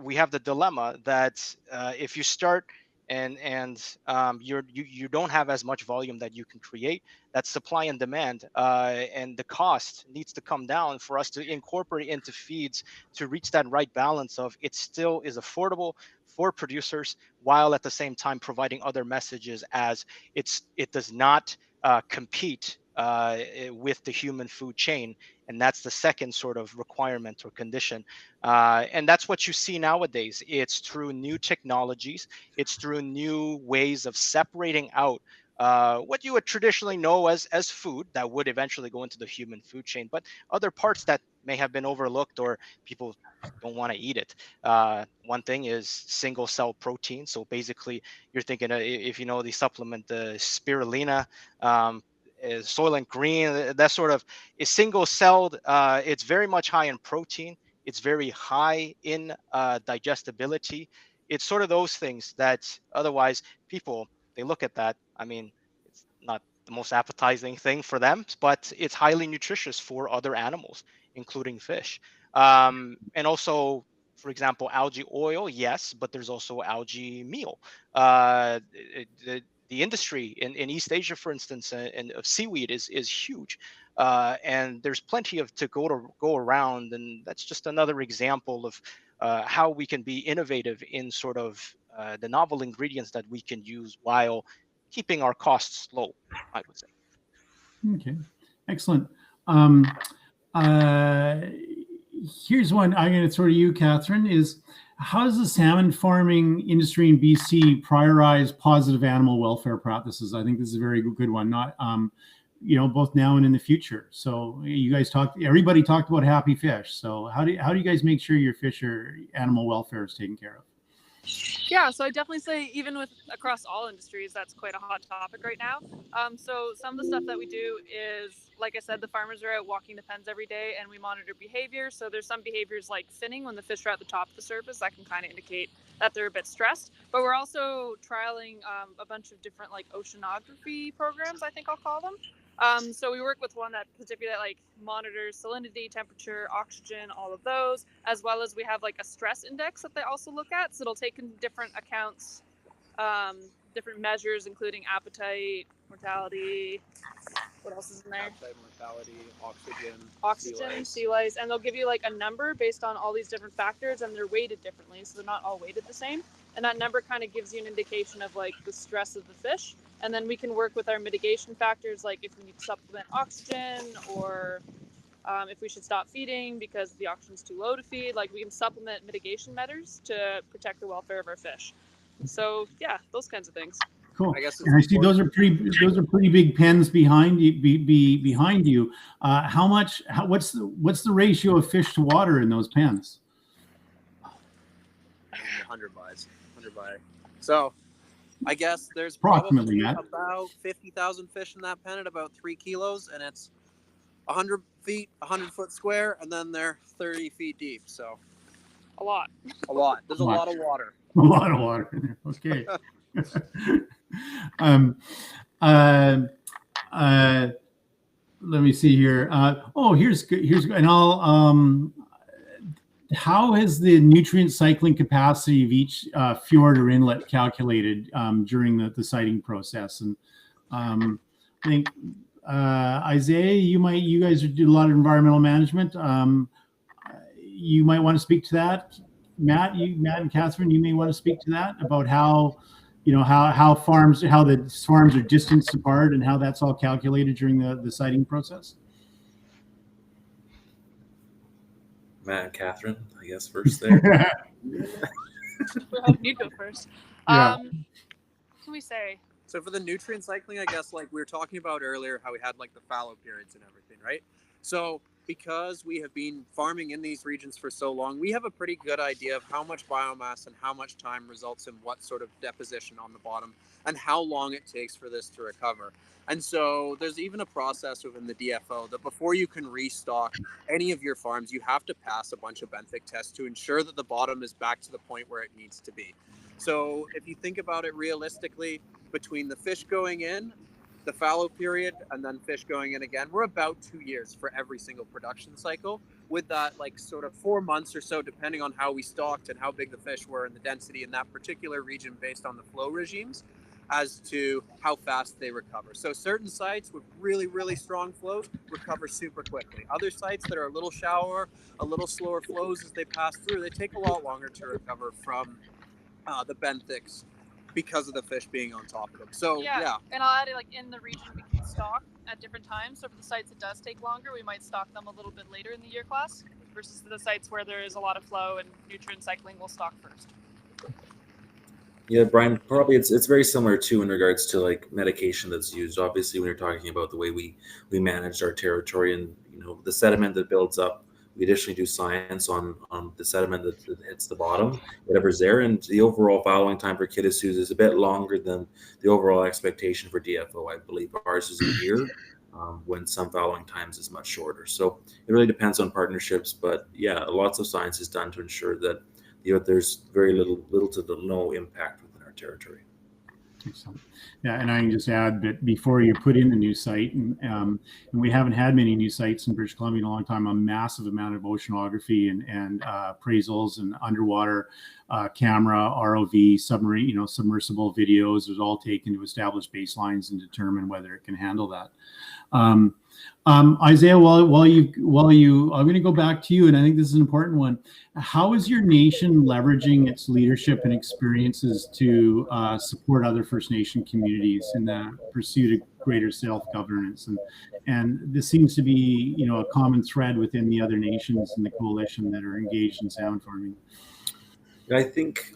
we have the dilemma that if you start and you don't have as much volume that you can create, that supply and demand, and the cost needs to come down for us to incorporate into feeds to reach that right balance of it still is affordable for producers, while at the same time providing other messages as it does not compete with the human food chain. And that's the second sort of requirement or condition. And that's what you see nowadays. It's through new technologies, it's through new ways of separating out what you would traditionally know as food that would eventually go into the human food chain, but other parts that may have been overlooked or people don't want to eat it. One thing is single cell protein. So basically, you're thinking, if you know the supplement, the spirulina, Soylent Green, that sort of is single celled. It's very much high in protein. It's very high in digestibility. It's sort of those things that otherwise people, they look at that. I mean, it's not the most appetizing thing for them, but it's highly nutritious for other animals, including fish. And also, for example, algae oil, yes, but there's also algae meal. The industry in East Asia, for instance, and of seaweed is huge, and there's plenty to go around, and that's just another example of how we can be innovative in sort of the novel ingredients that we can use while keeping our costs low, I would say. Okay, excellent. Here's one I'm going to throw to you, Catherine, is how does the salmon farming industry in BC prioritize positive animal welfare practices? I think this is a very good one. Not, both now and in the future. So you guys everybody talked about happy fish. So how do you guys make sure your fish or animal welfare is taken care of? Yeah, so I definitely say even across all industries, that's quite a hot topic right now. So some of the stuff that we do is, like I said, the farmers are out walking the pens every day and we monitor behavior. So there's some behaviors like finning when the fish are at the top of the surface that can kind of indicate that they're a bit stressed. But we're also trialing a bunch of different like oceanography programs, I think I'll call them. So we work with one that particularly like monitors salinity, temperature, oxygen, all of those, as well as we have like a stress index that they also look at. So it'll take in different accounts, different measures, including appetite, mortality. What else is in there? Appetite, mortality, oxygen, sea lice, and they'll give you like a number based on all these different factors, and they're weighted differently, so they're not all weighted the same. And that number kind of gives you an indication of like the stress of the fish. And then we can work with our mitigation factors, like if we need to supplement oxygen or if we should stop feeding because the oxygen's too low to feed. Like we can supplement mitigation measures to protect the welfare of our fish. So yeah, those kinds of things. Cool. And I see those are pretty big pens behind you. What's the ratio of fish to water in those pens? 100 by. So I guess there's approximately probably about 50,000 fish in that pen at about 3 kilos, and it's 100 feet, 100-foot square, and then they're 30 feet deep. So a lot. There's a lot of water. A lot of water. Okay. Let me see here. Here's and I'll how has the nutrient cycling capacity of each fjord or inlet calculated during the siting process? And I think Isaiah, you guys do a lot of environmental management. You might want to speak to that. Matt and Catherine, you may want to speak to that about how the farms are distanced apart and how that's all calculated during the siting process. Matt and Catherine, I guess first there. You go first. Yeah. What can we say? So for the nutrient cycling, I guess like we were talking about earlier, how we had like the fallow periods and everything, right? So because we have been farming in these regions for so long, we have a pretty good idea of how much biomass and how much time results in what sort of deposition on the bottom and how long it takes for this to recover. And so there's even a process within the DFO that before you can restock any of your farms, you have to pass a bunch of benthic tests to ensure that the bottom is back to the point where it needs to be. So if you think about it realistically, between the fish going in, the fallow period, and then fish going in again, we're about 2 years for every single production cycle, with that like sort of 4 months or so, depending on how we stocked and how big the fish were and the density in that particular region based on the flow regimes as to how fast they recover. So certain sites with really, really strong flows recover super quickly. Other sites that are a little shallower, a little slower flows as they pass through, they take a lot longer to recover from the benthics because of the fish being on top of them. So yeah. And I'll add it, like in the region we can stock at different times. So for the sites it does take longer, we might stock them a little bit later in the year class versus the sites where there is a lot of flow and nutrient cycling will stock first. Yeah, Brian, probably it's very similar too in regards to like medication that's used. Obviously, when you're talking about the way we manage our territory and the sediment that builds up, we additionally do science on the sediment that hits the bottom, whatever's there, and the overall fallowing time for Kitassus is a bit longer than the overall expectation for DFO. I believe ours is a year, when some fallowing times is much shorter. So it really depends on partnerships, but yeah, lots of science is done to ensure that there's very little to no impact within our territory. Excellent. Yeah, and I can just add that before you put in a new site, and we haven't had many new sites in British Columbia in a long time, a massive amount of oceanography and appraisals and underwater camera, ROV, submarine, submersible videos is all taken to establish baselines and determine whether it can handle that. Isaiah, while you, I'm going to go back to you, and I think this is an important one. How is your nation leveraging its leadership and experiences to support other First Nation communities in the pursuit of greater self-governance? And this seems to be, a common thread within the other nations in the coalition that are engaged in salmon farming. I think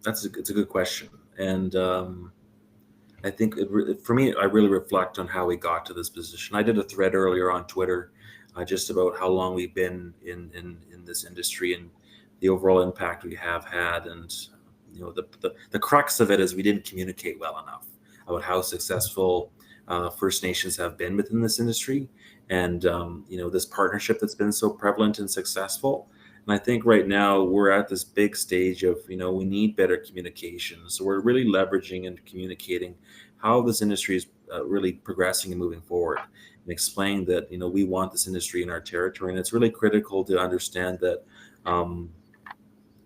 it's a good question, and I think for me, I really reflect on how we got to this position. I did a thread earlier on Twitter just about how long we've been in this industry and the overall impact we have had, and the crux of it is we didn't communicate well enough about how successful First Nations have been within this industry, and this partnership that's been so prevalent and successful. And I think right now we're at this big stage of, we need better communication. So we're really leveraging and communicating how this industry is really progressing and moving forward, and explaining that, we want this industry in our territory. And it's really critical to understand that,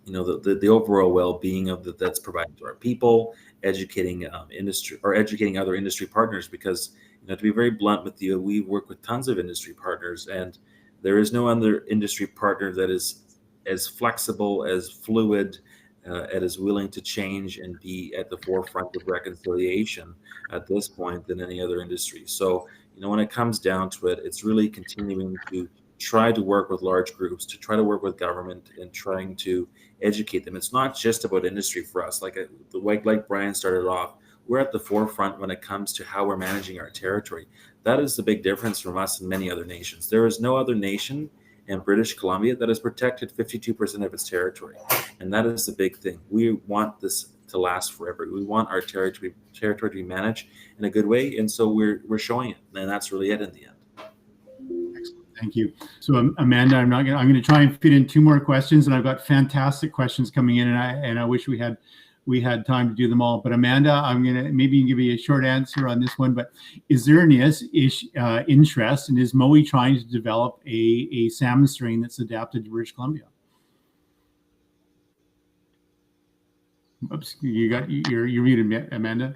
the overall well-being that's provided to our people, educating industry or educating other industry partners, because, to be very blunt with you, we work with tons of industry partners, and there is no other industry partner that is as flexible, as fluid, and as willing to change and be at the forefront of reconciliation at this point than any other industry. So, when it comes down to it, it's really continuing to try to work with large groups, to try to work with government, and trying to educate them. It's not just about industry for us. Like Brian started off, we're at the forefront when it comes to how we're managing our territory. That is the big difference from us and many other nations. There is no other nation in British Columbia that has protected 52% of its territory. And that is the big thing. We want this to last forever. We want our territory to be managed in a good way. And so we're showing it. And that's really it in the end. Excellent. Thank you. So Amanda, I'm going to try and fit in two more questions, and I've got fantastic questions coming in, and I wish we had time to do them all. But Amanda, I'm going to maybe give you a short answer on this one, but is there an interest, and is Mowi trying to develop a salmon strain that's adapted to British Columbia? Oops, you're muted, Amanda.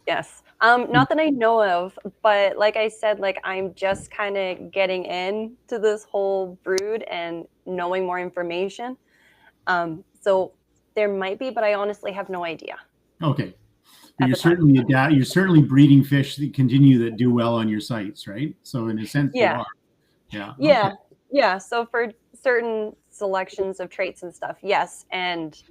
Yes. Not that I know of, but like I said, I'm just kind of getting into this whole brood and knowing more information. So there might be, but I honestly have no idea. Okay. You're certainly breeding fish that do well on your sites, right? So in a sense, you are. Yeah. Yeah. Okay. Yeah. So for certain selections of traits and stuff, yes. And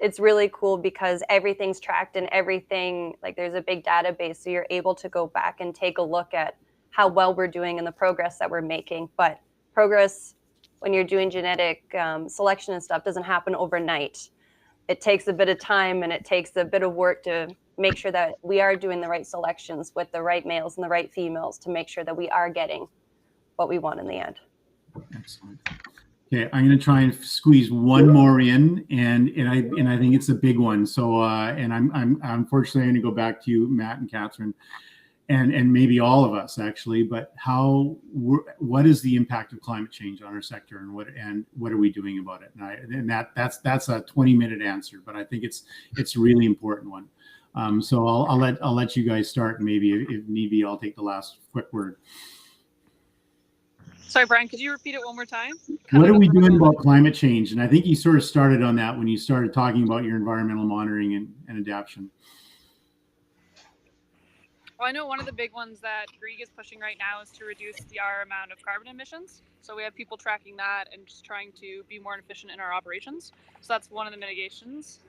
it's really cool because everything's tracked and everything, there's a big database. So you're able to go back and take a look at how well we're doing and the progress that we're making. But progress, when you're doing genetic selection and stuff, doesn't happen overnight. It takes a bit of time and it takes a bit of work to make sure that we are doing the right selections with the right males and the right females to make sure that we are getting what we want in the end. Excellent. Okay, I'm going to try and squeeze one more in, and I think it's a big one. So, and I'm unfortunately going to go back to you, Matt and Catherine, and maybe all of us actually. But what is the impact of climate change on our sector, and what are we doing about it? And that's a 20-minute answer, but I think it's a really important one. So I'll let you guys start, and maybe if need be, I'll take the last quick word. Sorry, Brian, could you repeat it one more time? What are we doing about climate change? And I think you sort of started on that when you started talking about your environmental monitoring and adaptation. Well, I know one of the big ones that Grieg is pushing right now is to reduce our amount of carbon emissions. So we have people tracking that and just trying to be more efficient in our operations. So that's one of the mitigations.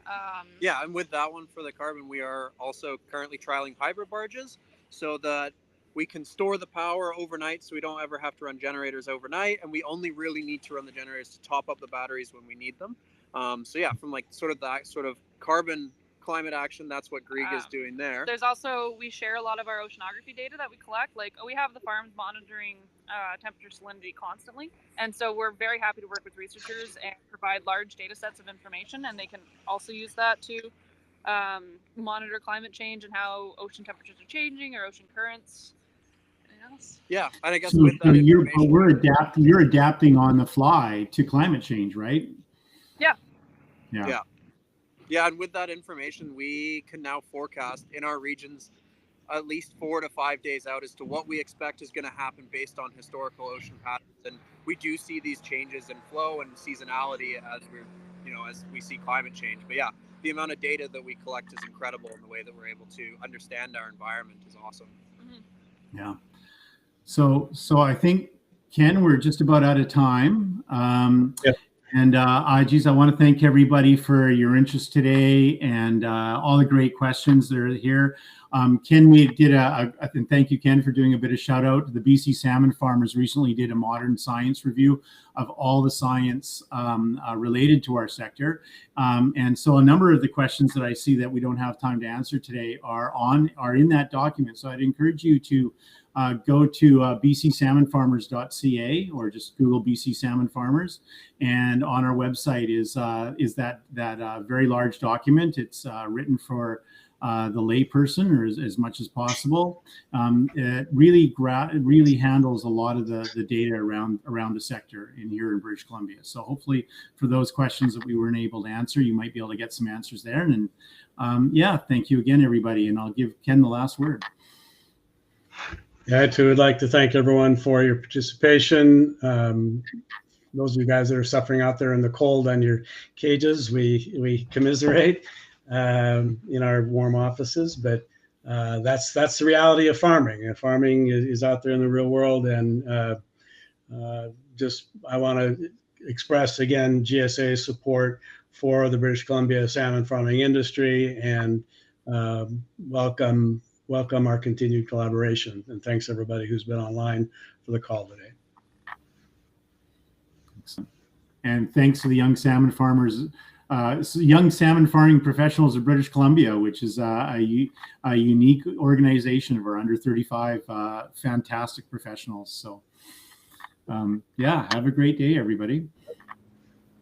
Yeah, and with that one for the carbon, we are also currently trialing hybrid barges so that we can store the power overnight, so we don't ever have to run generators overnight, and we only really need to run the generators to top up the batteries when we need them. So yeah, from that sort of carbon climate action, that's what Grieg is doing there. There's also, we share a lot of our oceanography data that we collect. We have the farms monitoring temperature salinity constantly, and so we're very happy to work with researchers and provide large data sets of information, and they can also use that to monitor climate change and how ocean temperatures are changing or ocean currents. Else? Yeah, and I guess so with that you're adapting on the fly to climate change, right? Yeah. And with that information, we can now forecast in our regions at least 4 to 5 days out as to what we expect is going to happen based on historical ocean patterns. And we do see these changes in flow and seasonality as we see climate change. But yeah, the amount of data that we collect is incredible, and the way that we're able to understand our environment is awesome. Mm-hmm. Yeah. So I think, Ken, we're just about out of time. Yeah. And geez, I want to thank everybody for your interest today and all the great questions that are here. Ken, we did and thank you, Ken, for doing a bit of shout out. The BC Salmon Farmers recently did a modern science review of all the science related to our sector. And so a number of the questions that I see that we don't have time to answer today are in that document. So I'd encourage you to go to bcsalmonfarmers.ca or just Google BC Salmon Farmers. And on our website is that very large document. It's written for the layperson, or as much as possible. It really handles a lot of the data around the sector here in British Columbia. So hopefully for those questions that we weren't able to answer, you might be able to get some answers there. And yeah, thank you again, everybody. And I'll give Ken the last word. Yeah, I too would like to thank everyone for your participation. Those of you guys that are suffering out there in the cold on your cages, we commiserate in our warm offices, but that's the reality of farming. And farming is out there in the real world, and I want to express again GSA's support for the British Columbia salmon farming industry, and welcome our continued collaboration. And thanks everybody who's been online for the call today. And thanks to the young salmon farmers, young salmon farming professionals of British Columbia, which is a unique organization of our under 35 fantastic professionals. So yeah, have a great day, everybody.